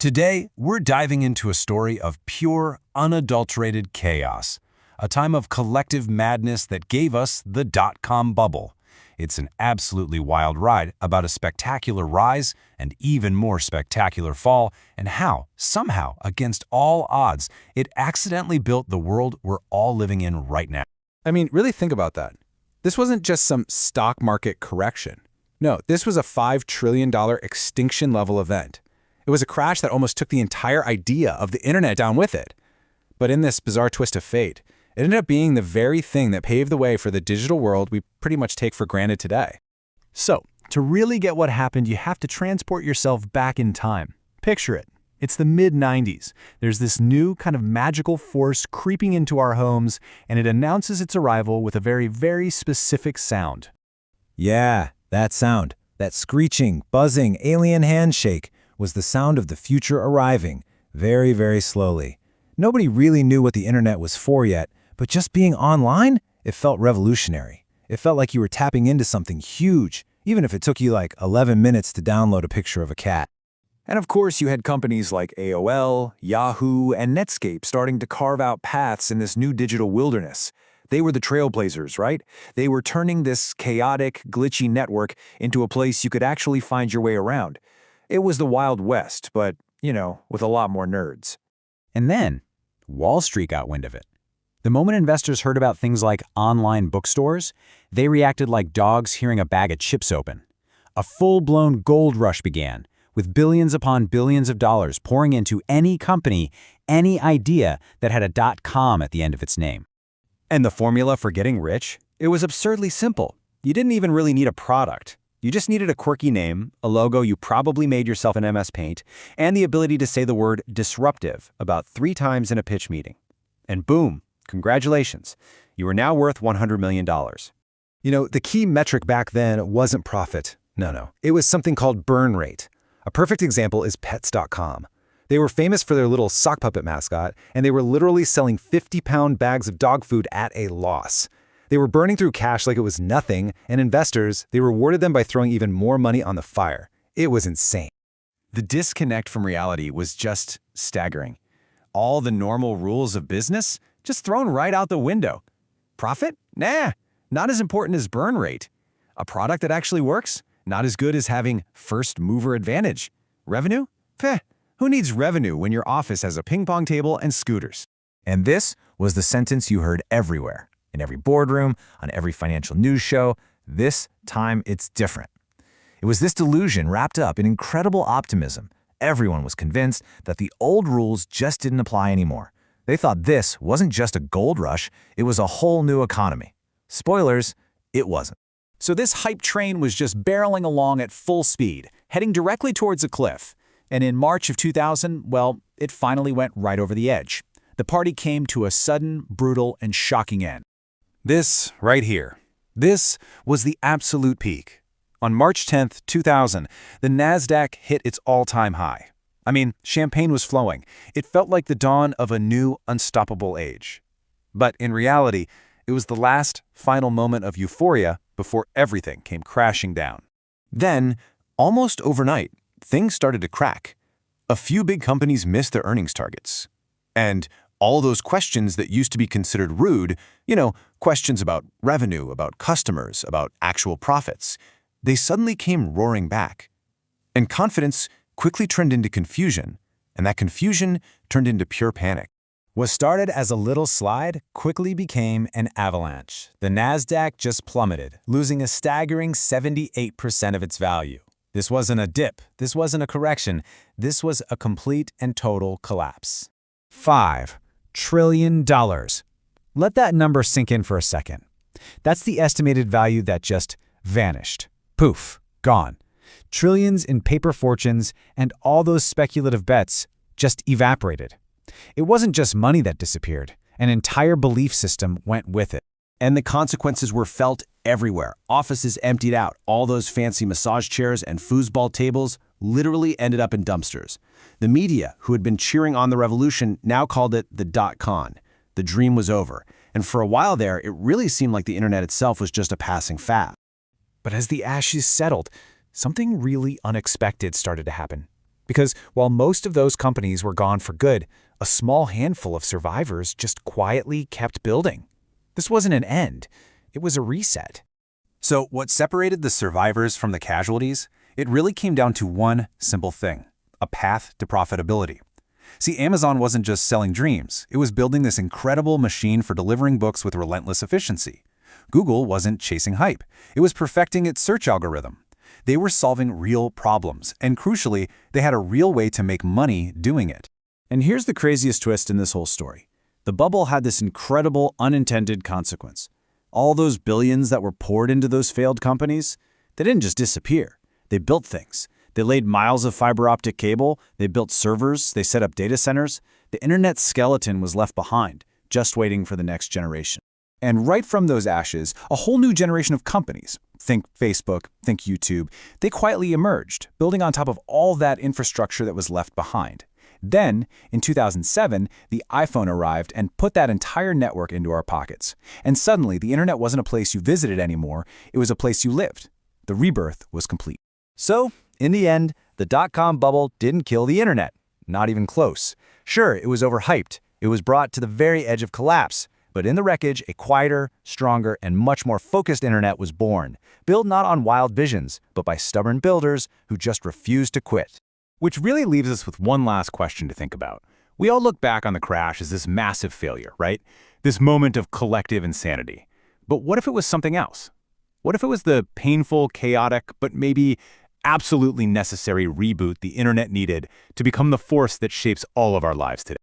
Today, we're diving into a story of pure, unadulterated chaos, a time of collective madness that gave us the dot-com bubble. It's an absolutely wild ride about a spectacular rise and even more spectacular fall, and how, somehow, against all odds, it accidentally built the world we're all living in right now. I mean, really think about that. This wasn't just some stock market correction. No, this was a $5 trillion extinction-level event. It was a crash that almost took the entire idea of the internet down with it. But in this bizarre twist of fate, it ended up being the very thing that paved the way for the digital world we pretty much take for granted today. So, to really get what happened, you have to transport yourself back in time. Picture it. It's the mid-90s. There's this new kind of magical force creeping into our homes, and it announces its arrival with a very, very specific sound. Yeah, that sound, that screeching, buzzing, alien handshake, was the sound of the future arriving, very, very slowly. Nobody really knew what the internet was for yet, but just being online, it felt revolutionary. It felt like you were tapping into something huge, even if it took you like 11 minutes to download a picture of a cat. And of course, you had companies like AOL, Yahoo, and Netscape starting to carve out paths in this new digital wilderness. They were the trailblazers, right? They were turning this chaotic, glitchy network into a place you could actually find your way around. It was the Wild West, but, with a lot more nerds. And then, Wall Street got wind of it. The moment investors heard about things like online bookstores, they reacted like dogs hearing a bag of chips open. A full-blown gold rush began, with billions upon billions of dollars pouring into any company, any idea that had a .com at the end of its name. And the formula for getting rich? It was absurdly simple. You didn't even really need a product. You just needed a quirky name, a logo you probably made yourself in MS Paint, and the ability to say the word disruptive about 3 times in a pitch meeting. And boom, congratulations. You are now worth $100 million. The key metric back then wasn't profit. No. It was something called burn rate. A perfect example is Pets.com. They were famous for their little sock puppet mascot, and they were literally selling 50-pound bags of dog food at a loss. They were burning through cash like it was nothing, and investors, they rewarded them by throwing even more money on the fire. It was insane. The disconnect from reality was just staggering. All the normal rules of business just thrown right out the window. Profit? Nah, not as important as burn rate. A product that actually works? Not as good as having first mover advantage. Revenue? Who needs revenue when your office has a ping pong table and scooters? And this was the sentence you heard everywhere, in every boardroom, on every financial news show. This time it's different. It was this delusion wrapped up in incredible optimism. Everyone was convinced that the old rules just didn't apply anymore. They thought this wasn't just a gold rush, it was a whole new economy. Spoilers, it wasn't. So this hype train was just barreling along at full speed, heading directly towards a cliff. And in March of 2000, well, it finally went right over the edge. The party came to a sudden, brutal, and shocking end. This, right here, this was the absolute peak. On March 10th, 2000, the Nasdaq hit its all-time high. I mean, champagne was flowing. It felt like the dawn of a new, unstoppable age. But in reality, it was the last, final moment of euphoria before everything came crashing down. Then, almost overnight, things started to crack. A few big companies missed their earnings targets. And all those questions that used to be considered rude, questions about revenue, about customers, about actual profits, they suddenly came roaring back. And confidence quickly turned into confusion, and that confusion turned into pure panic. What started as a little slide quickly became an avalanche. The Nasdaq just plummeted, losing a staggering 78% of its value. This wasn't a dip. This wasn't a correction. This was a complete and total collapse. $5 trillion. Let that number sink in for a second. That's the estimated value that just vanished. Poof, gone. Trillions in paper fortunes and all those speculative bets just evaporated. It wasn't just money that disappeared. An entire belief system went with it. And the consequences were felt everywhere. Offices emptied out. All those fancy massage chairs and foosball tables literally ended up in dumpsters. The media, who had been cheering on the revolution, now called it the dot-com. The dream was over. And for a while there, it really seemed like the internet itself was just a passing fad. But as the ashes settled, something really unexpected started to happen. Because while most of those companies were gone for good, a small handful of survivors just quietly kept building. This wasn't an end. It was a reset. So what separated the survivors from the casualties? It really came down to one simple thing: a path to profitability. See, Amazon wasn't just selling dreams. It was building this incredible machine for delivering books with relentless efficiency. Google wasn't chasing hype. It was perfecting its search algorithm. They were solving real problems, and crucially, they had a real way to make money doing it. And here's the craziest twist in this whole story. The bubble had this incredible unintended consequence. All those billions that were poured into those failed companies, they didn't just disappear. They built things. They laid miles of fiber optic cable, they built servers, they set up data centers. The internet skeleton was left behind, just waiting for the next generation. And right from those ashes, a whole new generation of companies, think Facebook, think YouTube, they quietly emerged, building on top of all that infrastructure that was left behind. Then, in 2007, the iPhone arrived and put that entire network into our pockets. And suddenly, the internet wasn't a place you visited anymore, it was a place you lived. The rebirth was complete. So, in the end, the dot-com bubble didn't kill the internet. Not even close. Sure, it was overhyped. It was brought to the very edge of collapse. But in the wreckage, a quieter, stronger, and much more focused internet was born, built not on wild visions, but by stubborn builders who just refused to quit. Which really leaves us with one last question to think about. We all look back on the crash as this massive failure, right? This moment of collective insanity. But what if it was something else? What if it was the painful, chaotic, but maybe absolutely necessary reboot the internet needed to become the force that shapes all of our lives today?